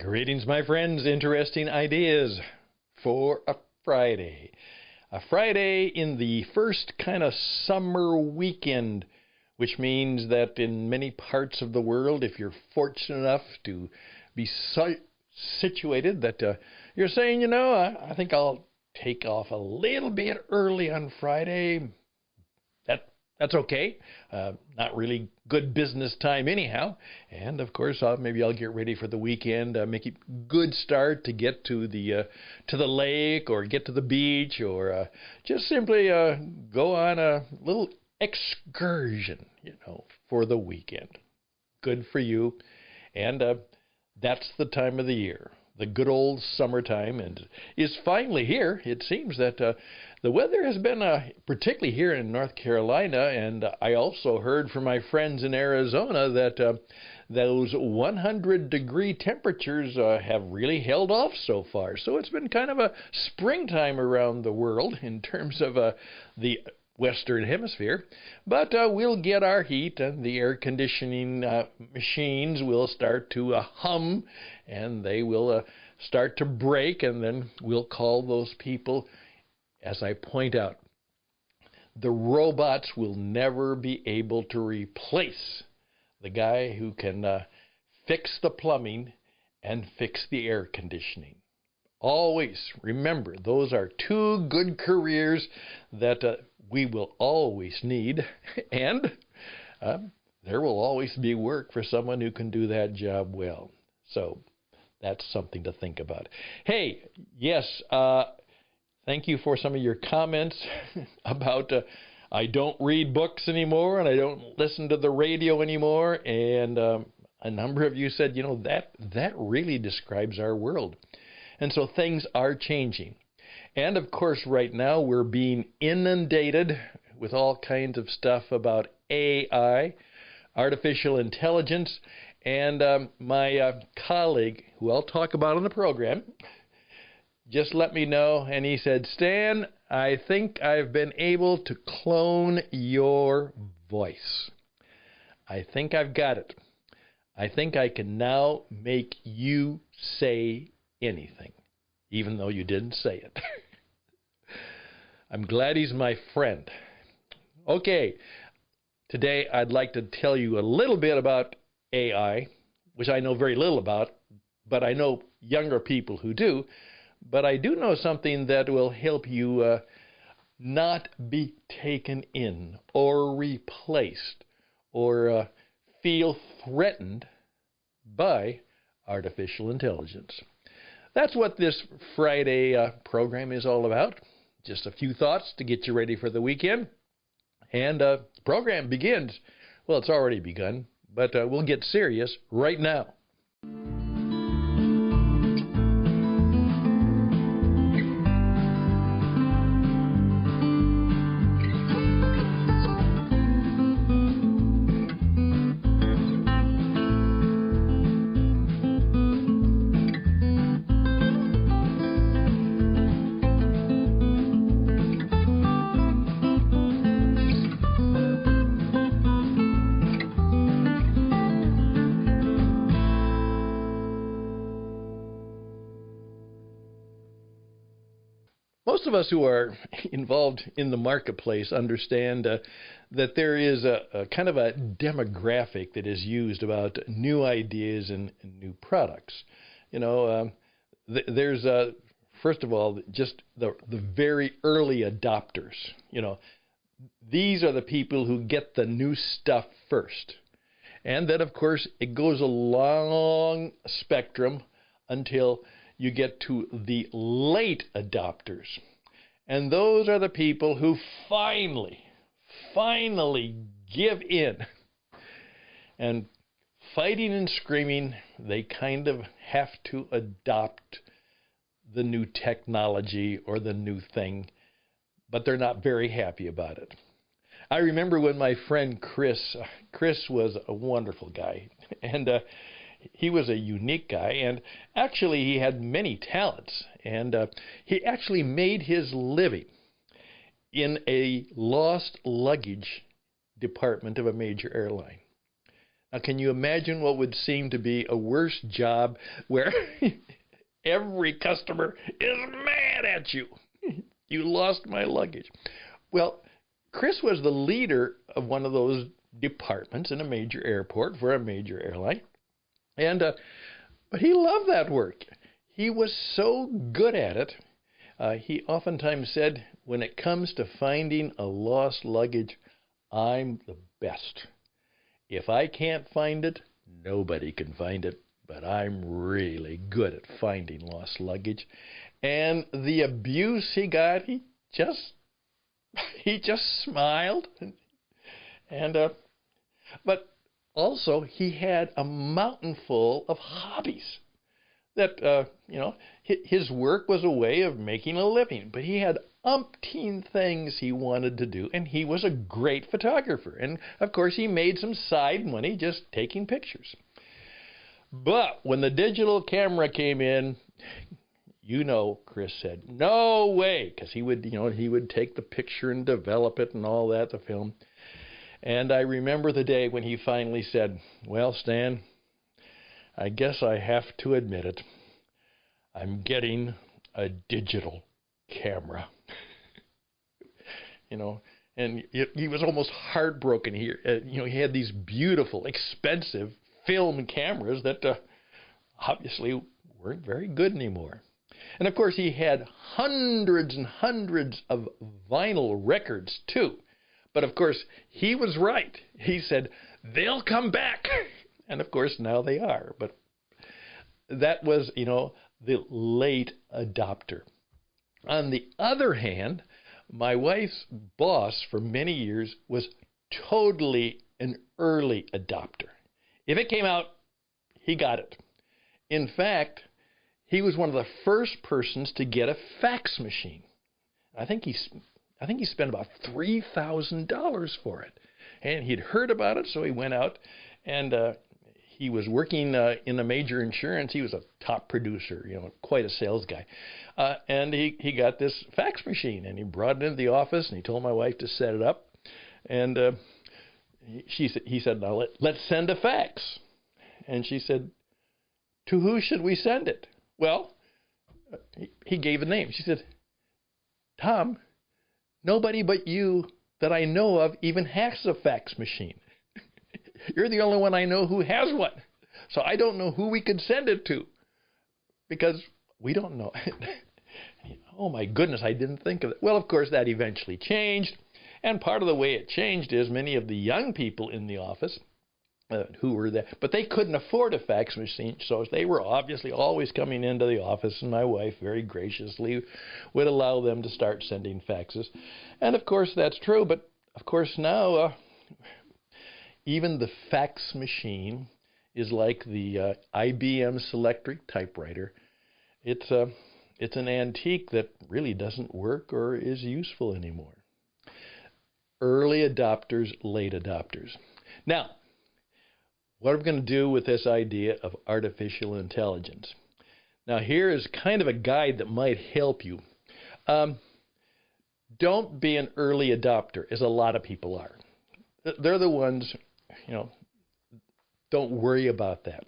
Greetings, my friends. Interesting ideas for a Friday. A Friday in the first kind of summer weekend, which means that in many parts of the world, if you're fortunate enough to be situated that you're saying, I think I'll take off a little bit early on Friday. That's okay. Not really good business time anyhow. And of course, maybe I'll get ready for the weekend. Make a good start to get to the lake, or get to the beach, or just simply go on a little excursion, for the weekend. Good for you. And that's the time of the year. The good old summertime is finally here. It seems that the weather has been, particularly here in North Carolina, and I also heard from my friends in Arizona that those 100-degree temperatures have really held off so far. So it's been kind of a springtime around the world in terms of the Western Hemisphere, but we'll get our heat, and the air conditioning machines will start to hum, and they will start to break, and then we'll call those people. As I point out, the robots will never be able to replace the guy who can fix the plumbing and fix the air conditioning. Always remember, those are two good careers that we will always need, and there will always be work for someone who can do that job well. So that's something to think about. Hey, yes, thank you for some of your comments about I don't read books anymore and I don't listen to the radio anymore, and a number of you said, that really describes our world. And so things are changing. And of course, right now we're being inundated with all kinds of stuff about AI, artificial intelligence, and my colleague, who I'll talk about on the program, just let me know, and he said, Stan, I think I've been able to clone your voice. I think I've got it. I think I can now make you say anything, even though you didn't say it. I'm glad he's my friend. Okay, today I'd like to tell you a little bit about AI, which I know very little about, but I know younger people who do. But I do know something that will help you not be taken in or replaced or feel threatened by artificial intelligence. That's what this Friday program is all about. Just a few thoughts to get you ready for the weekend. And the program begins. Well, it's already begun, but we'll get serious right now. Most of us who are involved in the marketplace understand that there is a kind of a demographic that is used about new ideas and new products. There's first of all, just the very early adopters. These are the people who get the new stuff first. And then, of course, it goes a long spectrum until you get to the late adopters. And those are the people who finally give in. And fighting and screaming, they kind of have to adopt the new technology or the new thing, but they're not very happy about it. I remember when my friend Chris was a wonderful guy, and he was a unique guy, and actually he had many talents, and he actually made his living in a lost luggage department of a major airline. Now, can you imagine what would seem to be a worse job where every customer is mad at you? You lost my luggage. Well, Chris was the leader of one of those departments in a major airport for a major airline. But he loved that work. He was so good at it. He oftentimes said, when it comes to finding a lost luggage, I'm the best. If I can't find it, nobody can find it, but I'm really good at finding lost luggage. And the abuse he got, he just smiled. But also he had a mountain full of hobbies that, his work was a way of making a living, but he had umpteen things he wanted to do, and he was a great photographer. And, of course, he made some side money just taking pictures. But when the digital camera came in, Chris said, no way, because he would take the picture and develop it and all that, the film. And I remember the day when he finally said, well, Stan, I guess I have to admit it. I'm getting a digital camera. And he was almost heartbroken. He had these beautiful, expensive film cameras that obviously weren't very good anymore. And of course, he had hundreds and hundreds of vinyl records too. But of course, he was right. He said, they'll come back. And of course, now they are. But that was, the late adopter. On the other hand, my wife's boss for many years was totally an early adopter. If it came out, he got it. In fact, he was one of the first persons to get a fax machine. I think he spent about $3,000 for it. And he'd heard about it, so he went out, and he was working in a major insurance. He was a top producer, quite a sales guy. And he got this fax machine, and he brought it into the office, and he told my wife to set it up. And he said, now let's send a fax. And she said, to who should we send it? Well, he gave a name. She said, Tom, nobody but you that I know of even has a fax machine. You're the only one I know who has one. So I don't know who we could send it to because we don't know. Oh, my goodness, I didn't think of it. Well, of course, that eventually changed. And part of the way it changed is many of the young people in the office who were there, but they couldn't afford a fax machine, so they were obviously always coming into the office, and my wife very graciously would allow them to start sending faxes. And of course that's true, but of course now even the fax machine is like the IBM Selectric typewriter. It's an antique that really doesn't work or is useful anymore. Early adopters, late adopters. Now, what are we going to do with this idea of artificial intelligence? Now, here is kind of a guide that might help you. Don't be an early adopter, as a lot of people are. They're the ones, don't worry about that.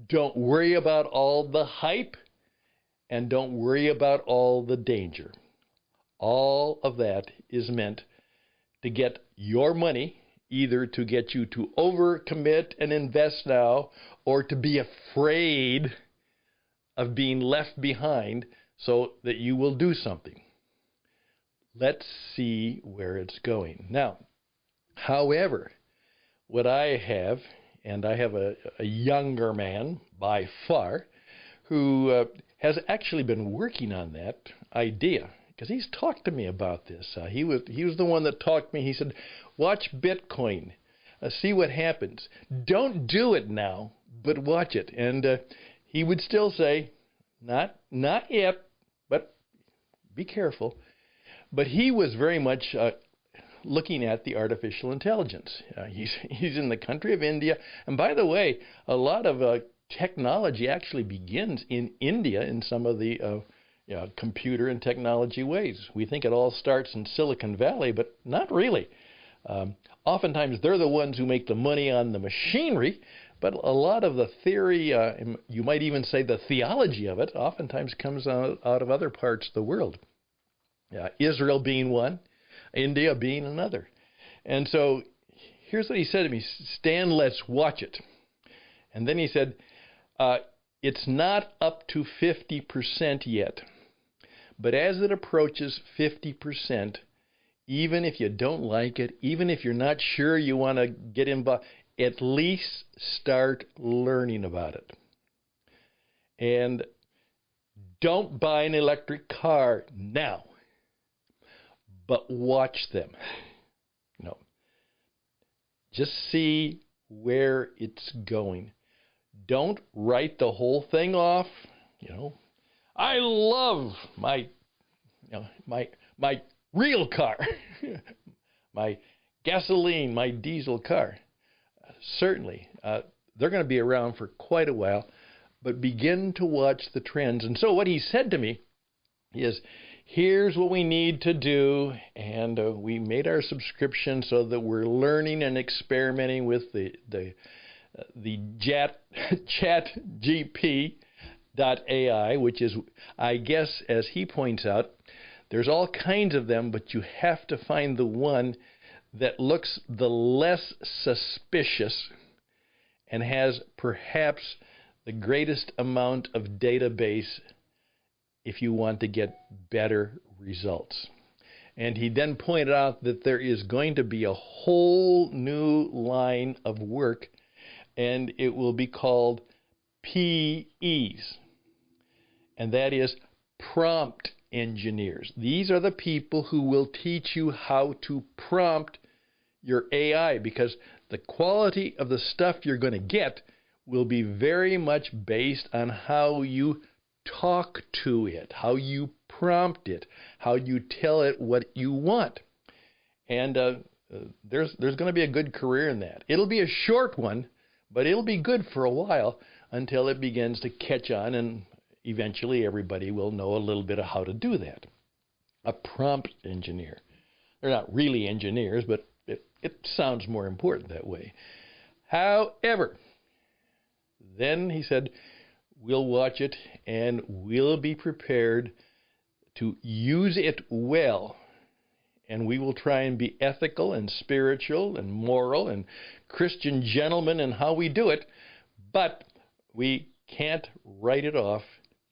Don't worry about all the hype, and don't worry about all the danger. All of that is meant to get your money, either to get you to overcommit and invest now, or to be afraid of being left behind so that you will do something. Let's see where it's going. Now, however, what I have, and I have a younger man by far, who has actually been working on that idea, because he's talked to me about this. He was the one that talked to me. He said, watch Bitcoin. See what happens. Don't do it now, but watch it. And he would still say, not yet, but be careful. But he was very much looking at the artificial intelligence. He's in the country of India. And by the way, a lot of technology actually begins in India in some of the computer and technology ways. We think it all starts in Silicon Valley, but not really. Oftentimes, they're the ones who make the money on the machinery, but a lot of the theory, you might even say the theology of it, oftentimes comes out of other parts of the world. Israel being one, India being another. And so here's what he said to me: Stan, let's watch it. And then he said, it's not up to 50% yet, but as it approaches 50%, even if you don't like it, even if you're not sure you want to get involved, at least start learning about it. And don't buy an electric car now, but watch them. No. Just see where it's going. Don't write the whole thing off. I love my real car, my gasoline, my diesel car. Certainly, they're going to be around for quite a while, but begin to watch the trends. And so what he said to me is, here's what we need to do, and we made our subscription so that we're learning and experimenting with the ChatGPT.ai, which is, I guess, as he points out, there's all kinds of them, but you have to find the one that looks the less suspicious and has perhaps the greatest amount of database if you want to get better results. And he then pointed out that there is going to be a whole new line of work, and it will be called PEs, and that is prompt engineers. These are the people who will teach you how to prompt your AI, because the quality of the stuff you're going to get will be very much based on how you talk to it, how you prompt it, how you tell it what you want. And there's going to be a good career in that. It'll be a short one, but it'll be good for a while until it begins to catch on, and eventually everybody will know a little bit of how to do that. A prompt engineer. They're not really engineers, but it sounds more important that way. However, then he said, we'll watch it and we'll be prepared to use it well. And we will try and be ethical and spiritual and moral and Christian gentlemen in how we do it, but we can't write it off,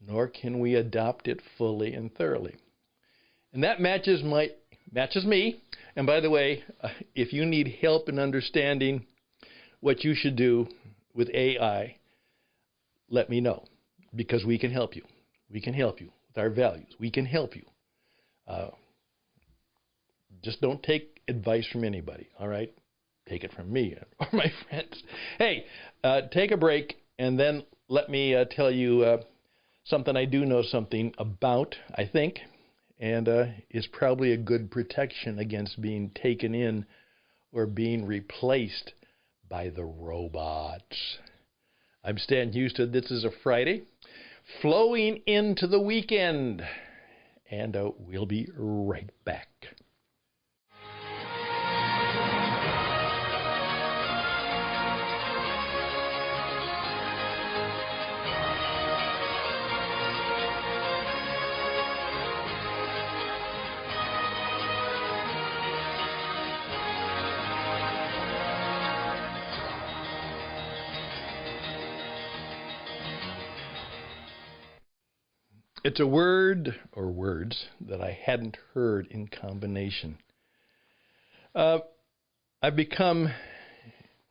nor can we adopt it fully and thoroughly. And that matches me. And by the way, if you need help in understanding what you should do with AI, let me know, because we can help you. We can help you with our values. We can help you. Just don't take advice from anybody, all right? Take it from me or my friends. Hey, take a break, and then let me tell you something I do know something about, I think, and is probably a good protection against being taken in or being replaced by the robots. I'm Stan Houston. This is a Friday, flowing into the weekend, and we'll be right back. It's a word or words that I hadn't heard in combination. I've become,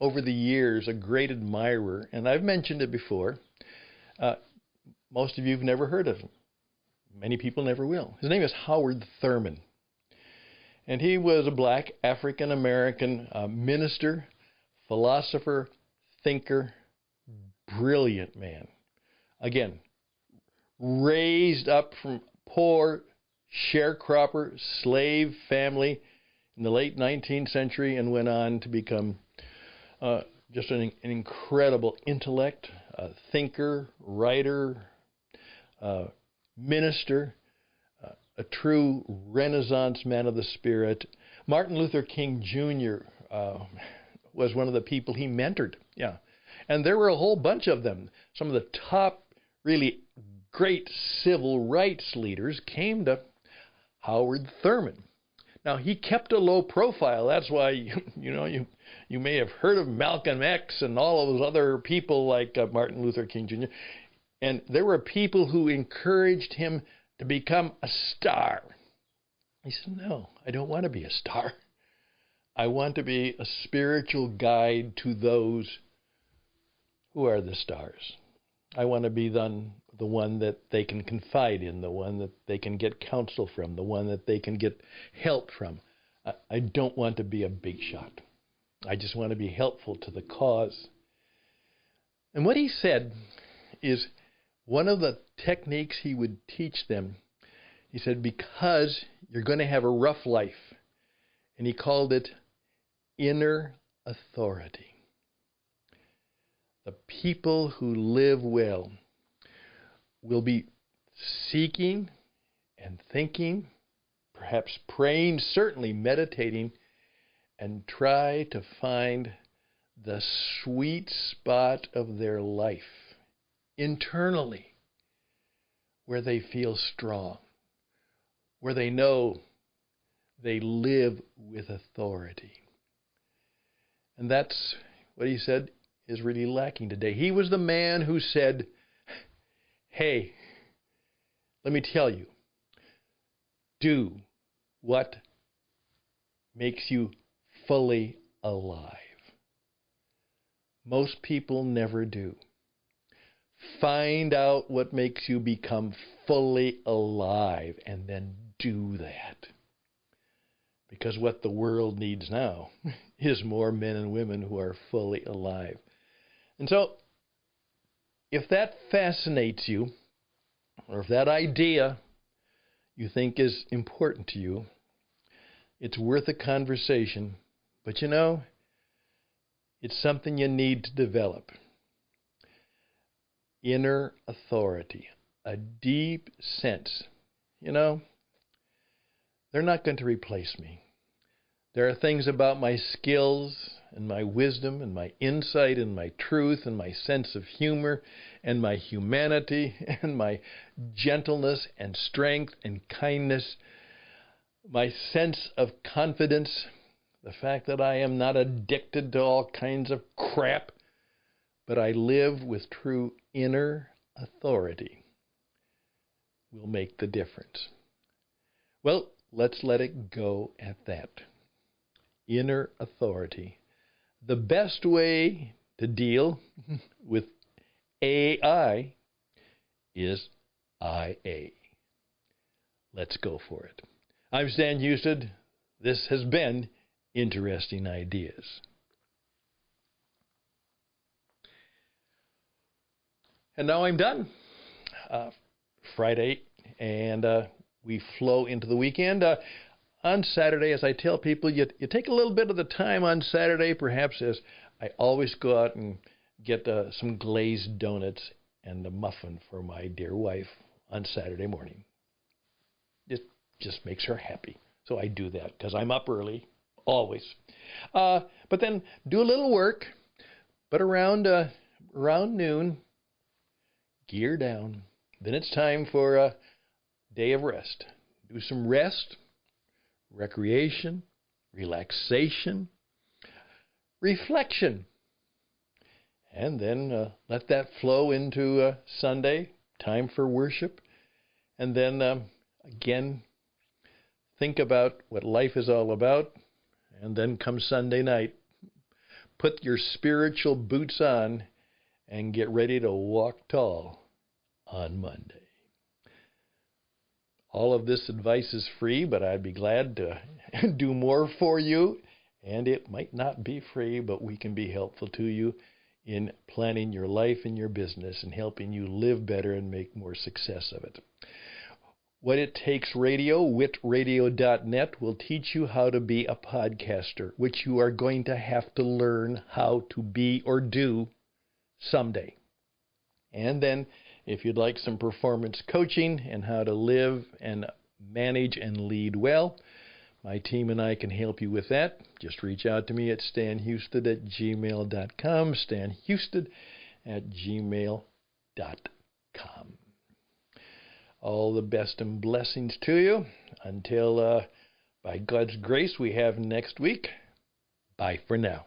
over the years, a great admirer, and I've mentioned it before. Most of you have never heard of him. Many people never will. His name is Howard Thurman. And he was a black African-American minister, philosopher, thinker, brilliant man. Again, raised up from poor sharecropper slave family in the late 19th century, and went on to become just an incredible intellect, thinker, writer, minister, a true Renaissance man of the Spirit, Martin Luther King Jr. Was one of the people he mentored. Yeah. And there were a whole bunch of them. Some of the top really great civil rights leaders came to Howard Thurman. Now, he kept a low profile. That's why, you may have heard of Malcolm X and all of those other people like Martin Luther King Jr. And there were people who encouraged him to become a star. He said, no, I don't want to be a star. I want to be a spiritual guide to those who are the stars. I want to be the one that they can confide in, the one that they can get counsel from, the one that they can get help from. I don't want to be a big shot. I just want to be helpful to the cause. And what he said is one of the techniques he would teach them, he said, because you're going to have a rough life, and he called it inner authority. The people who live well will be seeking and thinking, perhaps praying, certainly meditating, and try to find the sweet spot of their life internally, where they feel strong, where they know they live with authority. And that's what he said is really lacking today. He was the man who said, hey, let me tell you, do what makes you fully alive. Most people never do. Find out what makes you become fully alive and then do that. Because what the world needs now is more men and women who are fully alive. And so, if that fascinates you, or if that idea you think is important to you, it's worth a conversation. But it's something you need to develop. Inner authority, a deep sense. They're not going to replace me. There are things about my skills and my wisdom and my insight and my truth and my sense of humor and my humanity and my gentleness and strength and kindness, my sense of confidence, the fact that I am not addicted to all kinds of crap, but I live with true inner authority, will make the difference. Well, let's let it go at that. Inner authority. The best way to deal with AI is IA. Let's go for it. I'm Stan Houston. This has been Interesting Ideas. And now I'm done. Friday, and we flow into the weekend. On Saturday, as I tell people, you take a little bit of the time on Saturday, perhaps as I always go out and get some glazed donuts and a muffin for my dear wife on Saturday morning. It just makes her happy. So I do that because I'm up early, always. But then do a little work, but around noon, gear down. Then it's time for a day of rest. Do some rest, recreation, relaxation, reflection. And then let that flow into Sunday, time for worship. And then, again, think about what life is all about. And then come Sunday night, put your spiritual boots on and get ready to walk tall on Monday. All of this advice is free, but I'd be glad to do more for you. And it might not be free, but we can be helpful to you in planning your life and your business and helping you live better and make more success of it. What It Takes Radio, witradio.net, will teach you how to be a podcaster, which you are going to have to learn how to be or do someday. And then, if you'd like some performance coaching and how to live and manage and lead well, My team and I can help you with that. Just reach out to me at stanhusted@gmail.com, stanhusted@gmail.com. All the best and blessings to you. Until, by God's grace, we have next week. Bye for now.